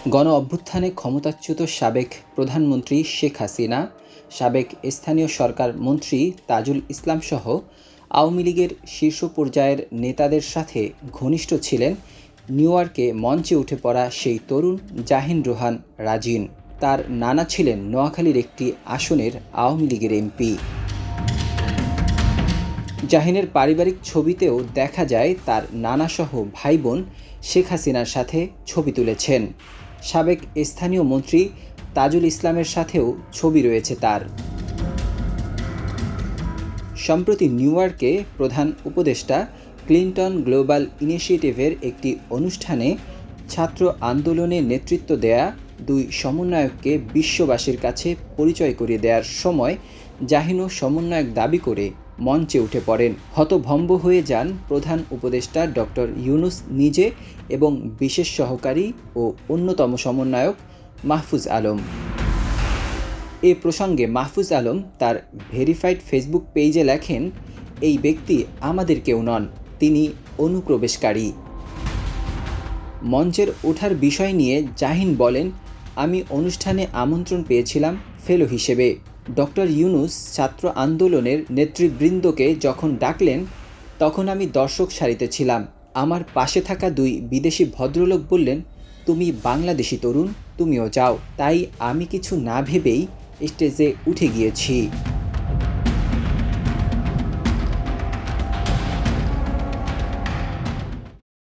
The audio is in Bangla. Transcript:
গণ অভ্যুত্থানে ক্ষমতাচ্যুত সাবেক প্রধানমন্ত্রী শেখ হাসিনা, সাবেক স্থানীয় সরকার মন্ত্রী তাজুল ইসলামসহ আওয়ামী লীগের শীর্ষ পর্যায়ের নেতাদের সাথে ঘনিষ্ঠ ছিলেন নিউ ইয়র্কে মঞ্চে উঠে পড়া সেই তরুণ জাহিন রোহান রাজিন। তার নানা ছিলেন নোয়াখালীর একটি আসনের আওয়ামী লীগের এমপি। জাহিনের পারিবারিক ছবিতেও দেখা যায় তার নানাসহ ভাই বোন শেখ হাসিনার সাথে ছবি তুলেছেন। সাবেক স্থানীয় মন্ত্রী তাজুল ইসলামের সাথেও ছবি রয়েছে তার। সম্প্রতি নিউ ইয়র্কে প্রধান উপদেষ্টা ক্লিন্টন গ্লোবাল ইনিশিয়েটিভের একটি অনুষ্ঠানে ছাত্র আন্দোলনে নেতৃত্ব দেয়া দুই সমন্বয়ককে বিশ্ববাসীর কাছে পরিচয় করিয়ে দেওয়ার সময় জাহিনও সমন্বয়ক দাবি করে মঞ্চে উঠে পড়েন। হতভম্ব হয়ে যান প্রধান উপদেষ্টা ডক্টর ইউনূস নিজে এবং বিশেষ সহকারী ও অন্যতম সমন্বয়ক মাহফুজ আলম। এ প্রসঙ্গে মাহফুজ আলম তার ভেরিফাইড ফেসবুক পেজে লেখেন, এই ব্যক্তি আমাদের কেউ নন, তিনি অনুপ্রবেশকারী। মঞ্চের ওঠার বিষয় নিয়ে জাহিন বলেন, আমি অনুষ্ঠানে আমন্ত্রণ পেয়েছিলাম ফেলো হিসেবে। ডক্টর ইউনূস ছাত্র আন্দোলনের নেতৃবৃন্দকে যখন ডাকলেন তখন আমি দর্শক সারিতে ছিলাম। আমার পাশে থাকা দুই বিদেশি ভদ্রলোক বললেন, তুমি বাংলাদেশি তরুণ, তুমিও যাও। তাই আমি কিছু না ভেবেই স্টেজে উঠে গিয়েছি।